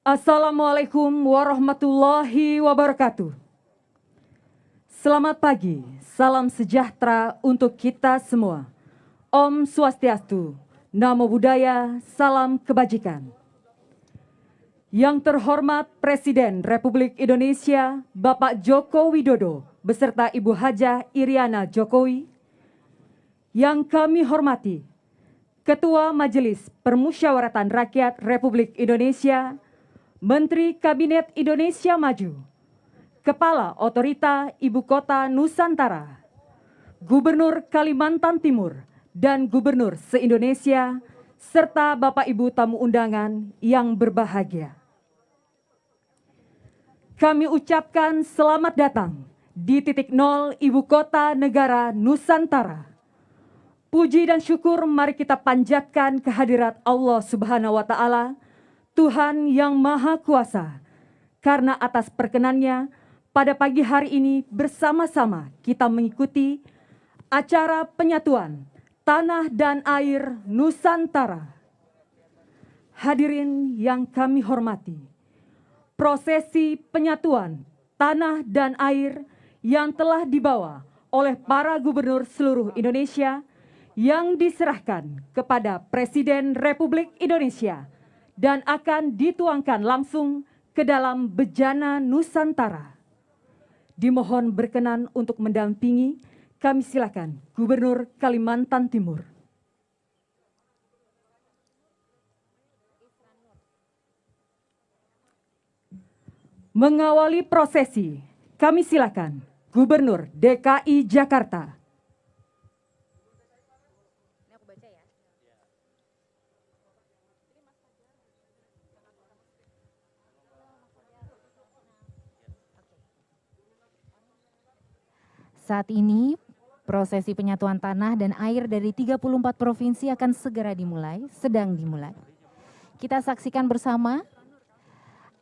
Assalamualaikum warahmatullahi wabarakatuh. Selamat pagi, salam sejahtera untuk kita semua. Om Swastiastu, Namo Buddhaya, salam kebajikan. Yang terhormat Presiden Republik Indonesia, Bapak Joko Widodo, beserta Ibu Hajah Iriana Jokowi. Yang kami hormati, Ketua Majelis Permusyawaratan Rakyat Republik Indonesia, Menteri Kabinet Indonesia Maju, Kepala Otorita Ibu Kota Nusantara, Gubernur Kalimantan Timur, dan Gubernur se-Indonesia, serta Bapak Ibu tamu undangan yang berbahagia. Kami ucapkan selamat datang di titik nol Ibu Kota Negara Nusantara. Puji dan syukur mari kita panjatkan kehadirat Allah Subhanahu wa Ta'ala, Tuhan yang Maha Kuasa, karena atas perkenannya pada pagi hari ini bersama-sama kita mengikuti acara penyatuan tanah dan air Nusantara. Hadirin yang kami hormati, prosesi penyatuan tanah dan air yang telah dibawa oleh para gubernur seluruh Indonesia yang diserahkan kepada Presiden Republik Indonesia dan akan dituangkan langsung ke dalam bejana Nusantara. Dimohon berkenan untuk mendampingi, kami silakan Gubernur Kalimantan Timur. Mengawali prosesi, kami silakan Gubernur DKI Jakarta. Saat ini, prosesi penyatuan tanah dan air dari 34 provinsi akan segera dimulai, sedang dimulai. Kita saksikan bersama,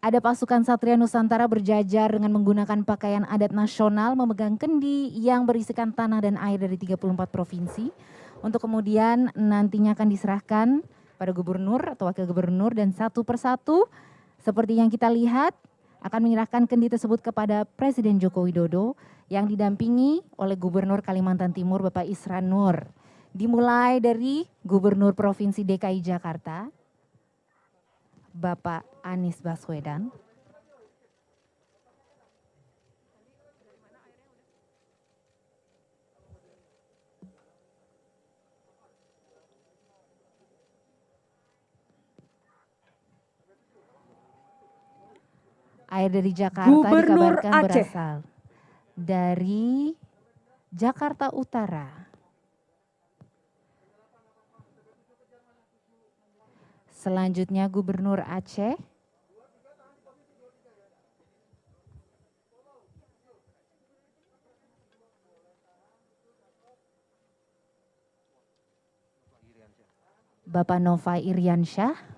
ada pasukan Satria Nusantara berjajar dengan menggunakan pakaian adat nasional memegang kendi yang berisikan tanah dan air dari 34 provinsi, untuk kemudian nantinya akan diserahkan pada gubernur atau wakil gubernur dan satu persatu, seperti yang kita lihat, akan menyerahkan kendi tersebut kepada Presiden Joko Widodo yang didampingi oleh Gubernur Kalimantan Timur Bapak Isran Nur. Dimulai dari Gubernur Provinsi DKI Jakarta, Bapak Anies Baswedan. Air dari Jakarta Gubernur dikabarkan Aceh berasal dari Jakarta Utara. Selanjutnya Gubernur Aceh. Bapak Nova Iriansyah.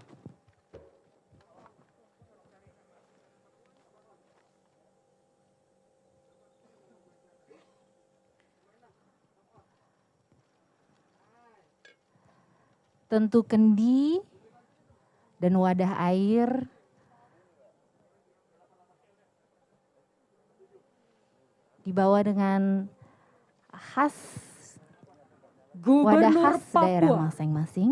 Tentu kendi dan wadah air dibawa dengan khas wadah Gubernur khas daerah Papua. masing-masing.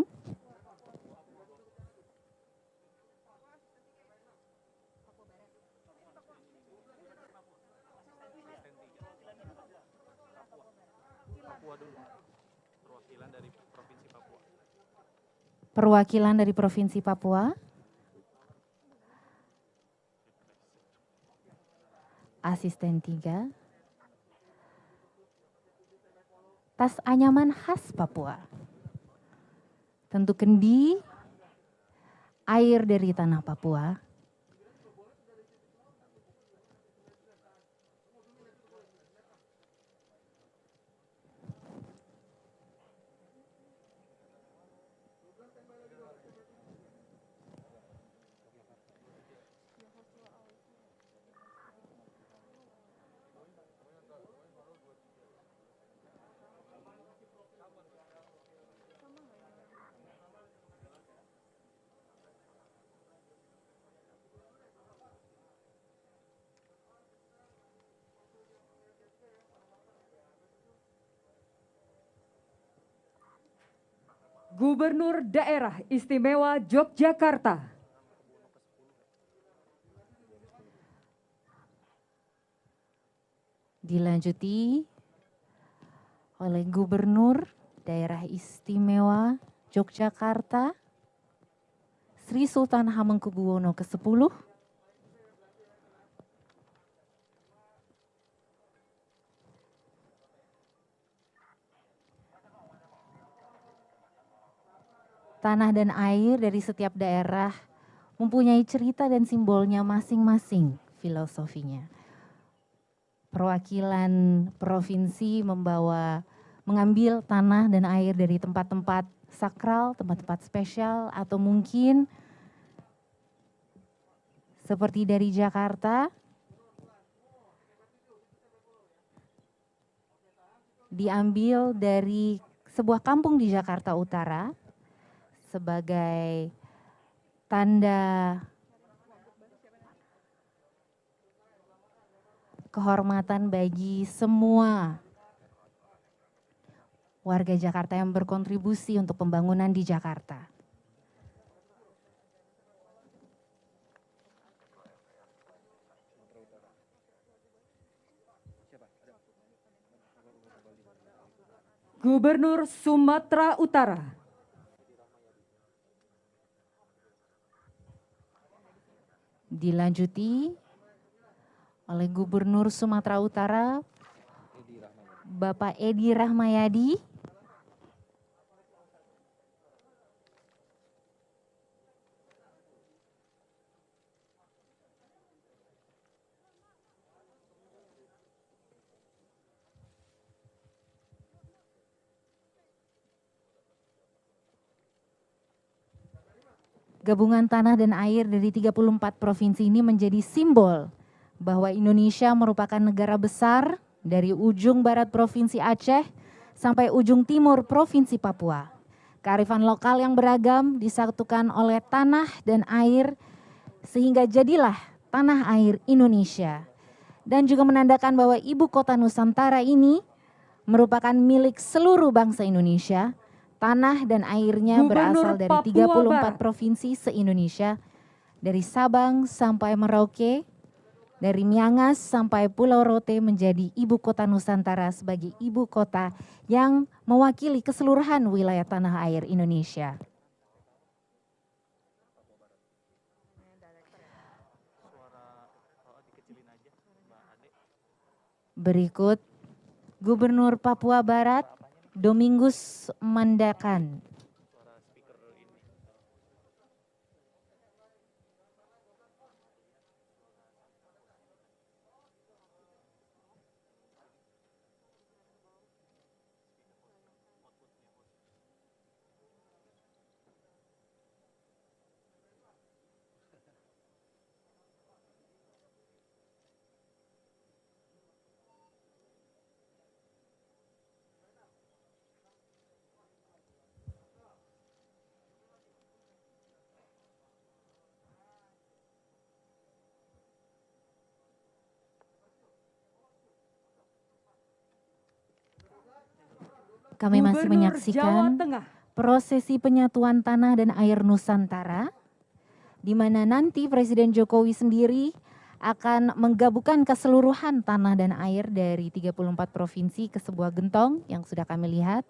Perwakilan dari Provinsi Papua. Asisten 3. Tas anyaman khas Papua. Tentu kendi, air dari tanah Papua. Gubernur Daerah Istimewa Yogyakarta. Dilanjuti oleh Gubernur Daerah Istimewa Yogyakarta, Sri Sultan Hamengkubuwono ke-10, tanah dan air dari setiap daerah mempunyai cerita dan simbolnya masing-masing, filosofinya. Perwakilan provinsi mengambil tanah dan air dari tempat-tempat sakral, tempat-tempat spesial, atau mungkin seperti dari Jakarta, diambil dari sebuah kampung di Jakarta Utara sebagai tanda kehormatan bagi semua warga Jakarta yang berkontribusi untuk pembangunan di Jakarta. Gubernur Sumatera Utara. Dilanjuti oleh Gubernur Sumatera Utara, Bapak Edi Rahmayadi. Gabungan tanah dan air dari 34 provinsi ini menjadi simbol bahwa Indonesia merupakan negara besar dari ujung barat Provinsi Aceh sampai ujung timur Provinsi Papua. Kearifan lokal yang beragam disatukan oleh tanah dan air sehingga jadilah tanah air Indonesia. Dan juga menandakan bahwa ibu kota Nusantara ini merupakan milik seluruh bangsa Indonesia. Tanah dan airnya berasal dari 34 provinsi se-Indonesia, dari Sabang sampai Merauke, dari Miangas sampai Pulau Rote menjadi ibu kota Nusantara sebagai ibu kota yang mewakili keseluruhan wilayah tanah air Indonesia. Berikut Gubernur Papua Barat, Domingus Mandakan. Kami masih menyaksikan prosesi penyatuan tanah dan air Nusantara, di mana nanti Presiden Jokowi sendiri akan menggabungkan keseluruhan tanah dan air dari 34 provinsi ke sebuah gentong yang sudah kami lihat.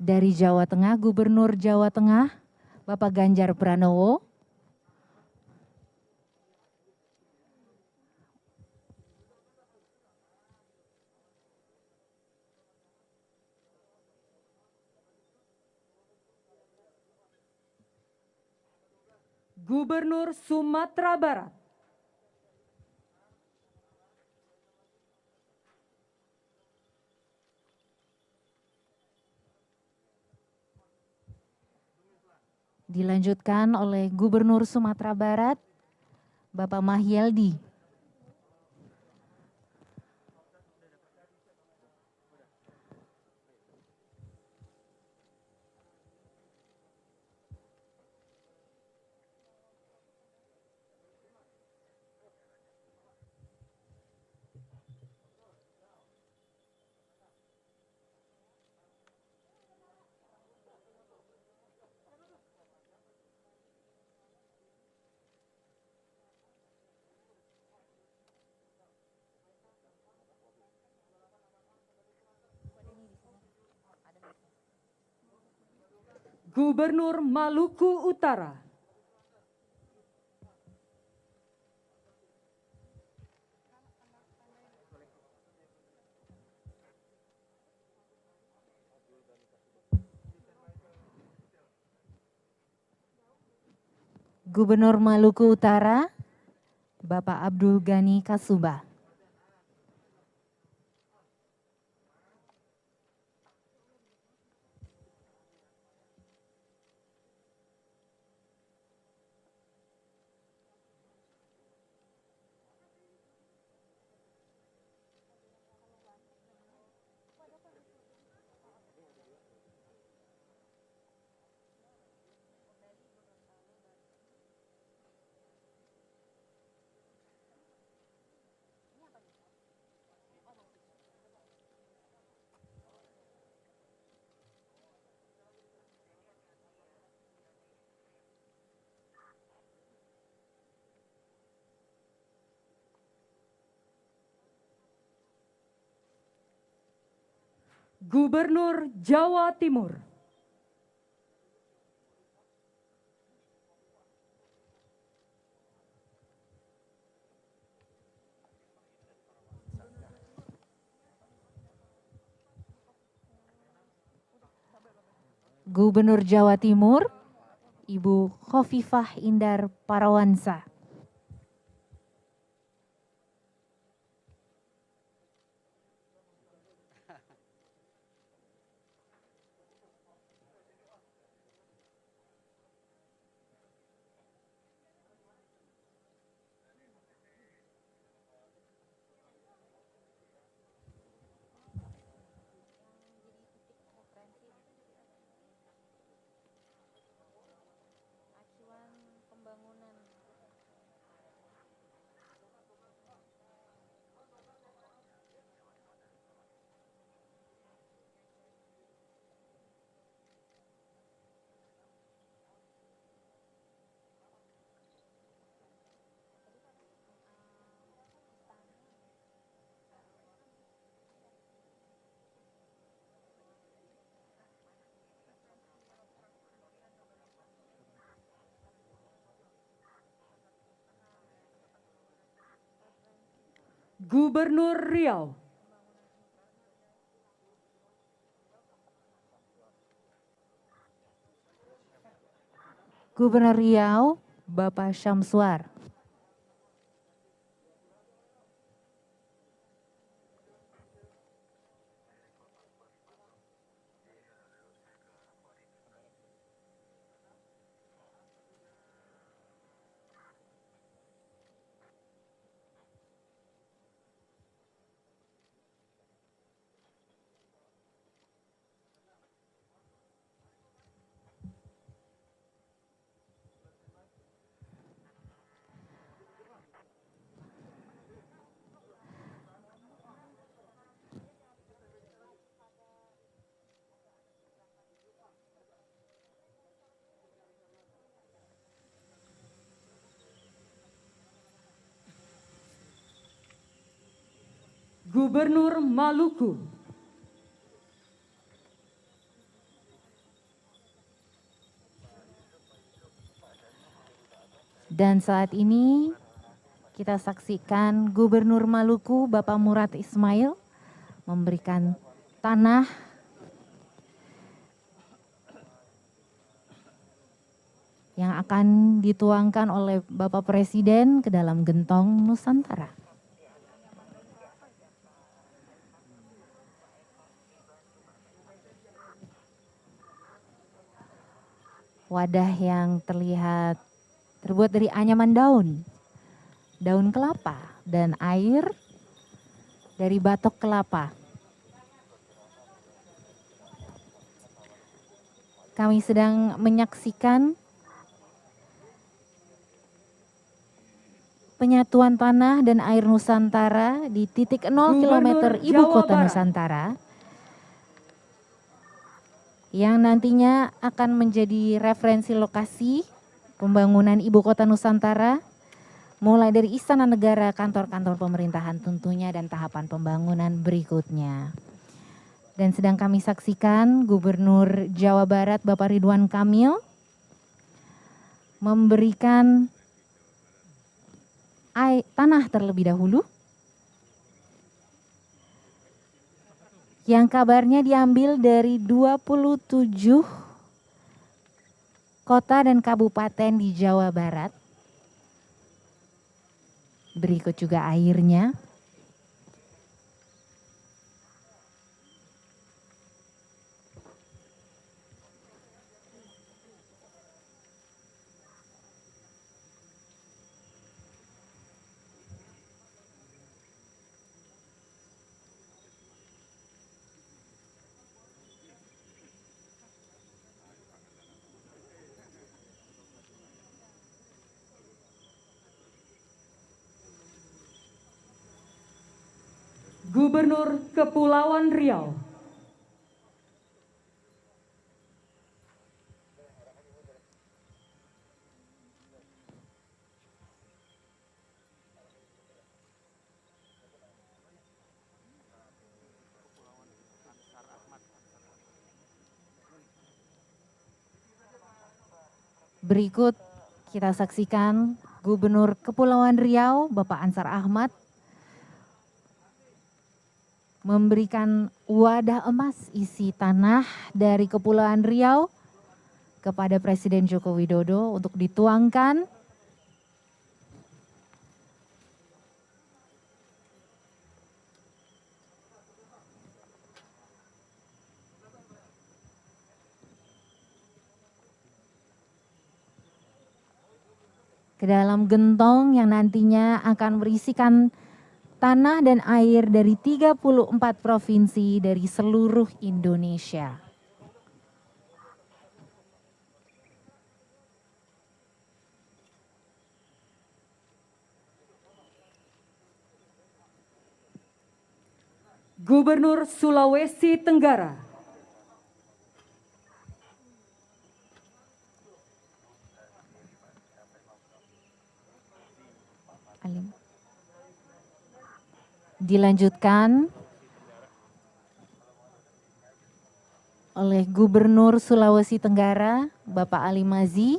Dari Jawa Tengah, Gubernur Jawa Tengah, Bapak Ganjar Pranowo. Gubernur Sumatera Barat. Dilanjutkan oleh Gubernur Sumatera Barat, Bapak Mahyeldi. Gubernur Maluku Utara, Gubernur Maluku Utara, Bapak Abdul Ghani Kasubah. Gubernur Jawa Timur, Gubernur Jawa Timur, Ibu Khofifah Indar Parawansa. Gubernur Riau, Gubernur Riau, Bapak Syamsuar. Gubernur Maluku, dan saat ini kita saksikan Gubernur Maluku Bapak Murad Ismail memberikan tanah yang akan dituangkan oleh Bapak Presiden ke dalam gentong Nusantara. Wadah yang terlihat terbuat dari anyaman daun kelapa, dan air dari batok kelapa. Kami sedang menyaksikan penyatuan tanah dan air Nusantara di titik 0 km Ibu Kota Nusantara, yang nantinya akan menjadi referensi lokasi pembangunan Ibu Kota Nusantara, mulai dari Istana Negara, kantor-kantor pemerintahan tentunya, dan tahapan pembangunan berikutnya. Dan sedang kami saksikan Gubernur Jawa Barat Bapak Ridwan Kamil memberikan tanah terlebih dahulu. Yang kabarnya diambil dari 27 kota dan kabupaten di Jawa Barat. Berikut juga airnya. Gubernur Kepulauan Riau, Berikut kita saksikan Gubernur Kepulauan Riau Bapak Ansar Ahmad memberikan wadah emas isi tanah dari Kepulauan Riau kepada Presiden Joko Widodo untuk dituangkan ke dalam gentong yang nantinya akan berisikan tanah dan air dari 34 provinsi dari seluruh Indonesia. Gubernur Sulawesi Tenggara, dilanjutkan oleh Gubernur Sulawesi Tenggara Bapak Ali Mazi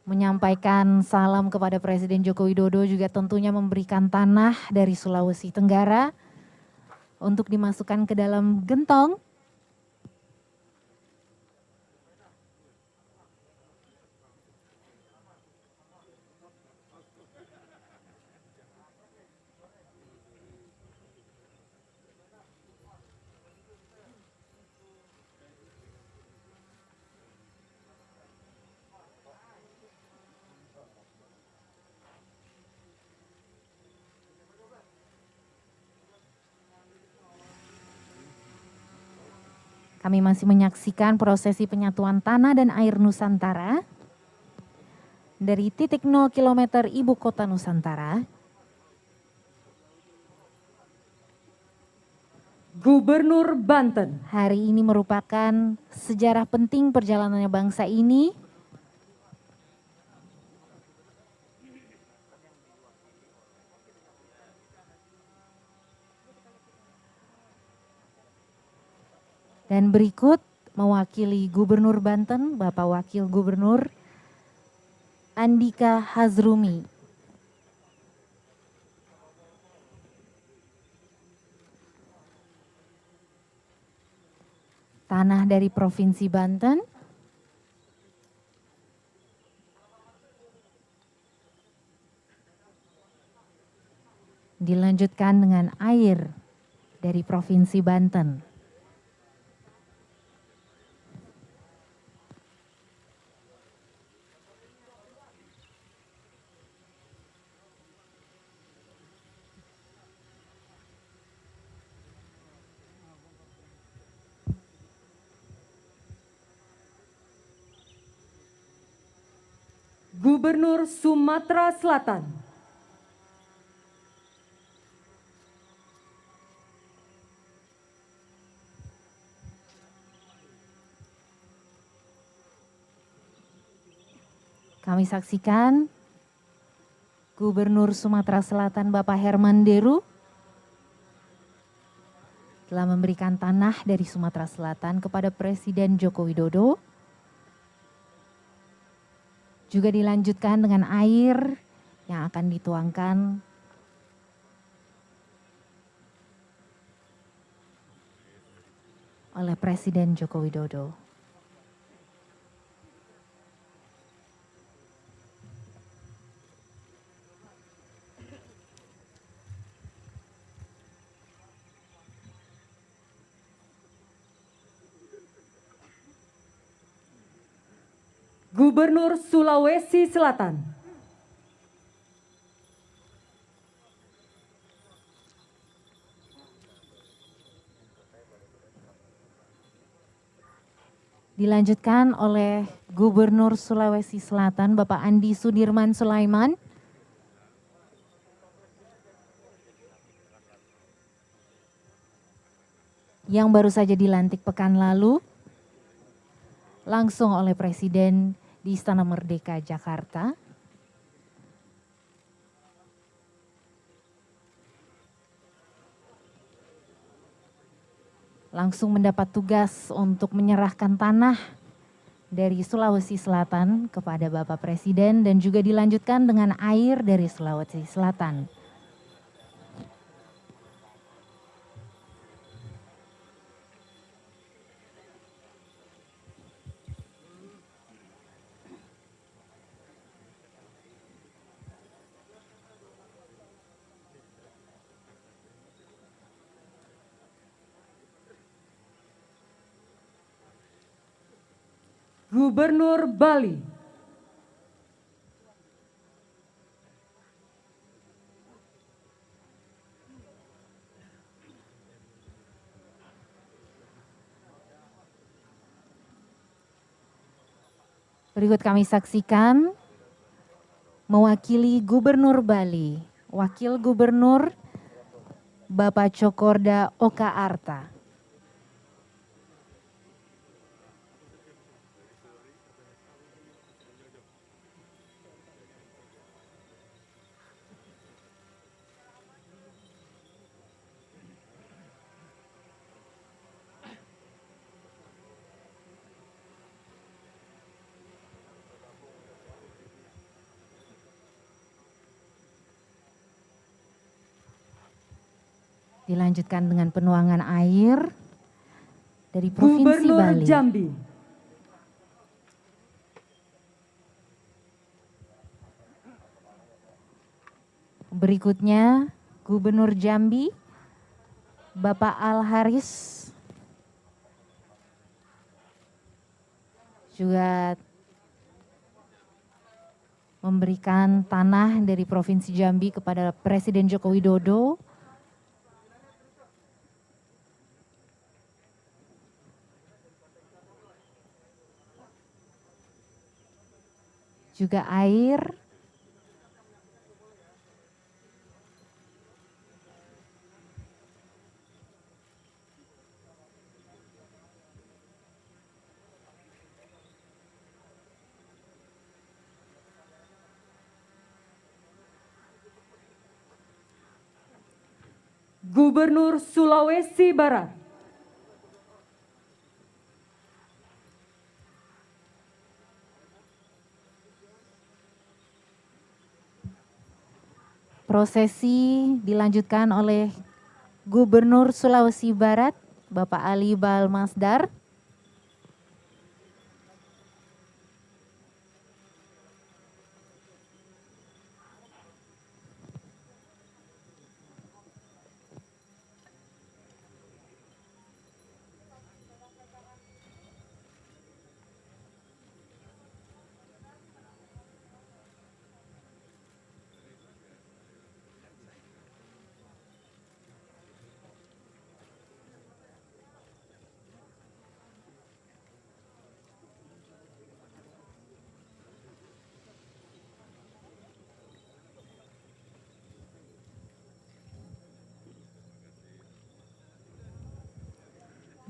menyampaikan salam kepada Presiden Joko Widodo, juga tentunya memberikan tanah dari Sulawesi Tenggara untuk dimasukkan ke dalam gentong. Kami masih menyaksikan prosesi penyatuan tanah dan air Nusantara dari titik 0 km Ibu Kota Nusantara. Gubernur Banten, Hari ini merupakan sejarah penting perjalanannya bangsa ini. Dan berikut mewakili Gubernur Banten, Bapak Wakil Gubernur Andika Hazrumi. Tanah dari Provinsi Banten. Dilanjutkan dengan air dari Provinsi Banten. Gubernur Sumatera Selatan, Kami saksikan Gubernur Sumatera Selatan Bapak Herman Deru telah memberikan tanah dari Sumatera Selatan kepada Presiden Joko Widodo. Juga dilanjutkan dengan air yang akan dituangkan oleh Presiden Joko Widodo. Gubernur Sulawesi Selatan. Dilanjutkan oleh Gubernur Sulawesi Selatan, Bapak Andi Sudirman Sulaiman. Yang baru saja dilantik pekan lalu, langsung oleh Presiden di Istana Merdeka, Jakarta. Langsung mendapat tugas untuk menyerahkan tanah dari Sulawesi Selatan kepada Bapak Presiden dan juga dilanjutkan dengan air dari Sulawesi Selatan. Gubernur Bali. Berikut kami saksikan mewakili Gubernur Bali, Wakil Gubernur Bapak Cokorda Oka Arta. Dilanjutkan dengan penuangan air dari Provinsi Gubernur Bali. Jambi. Berikutnya Gubernur Jambi, Bapak Al Haris, juga memberikan tanah dari Provinsi Jambi kepada Presiden Joko Widodo. Juga air. Gubernur Sulawesi Barat. Prosesi dilanjutkan oleh Gubernur Sulawesi Barat, Bapak Ali Balmasdar.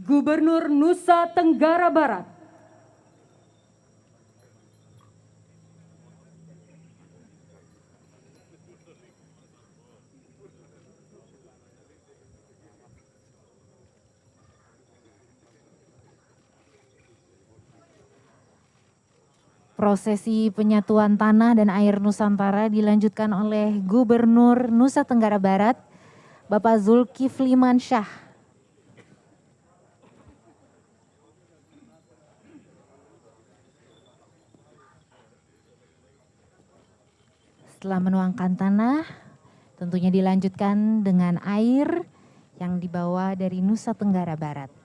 Gubernur Nusa Tenggara Barat. Prosesi penyatuan tanah dan air Nusantara dilanjutkan oleh Gubernur Nusa Tenggara Barat, Bapak Zulkifli Mansyah. Setelah menuangkan tanah, tentunya dilanjutkan dengan air yang dibawa dari Nusa Tenggara Barat.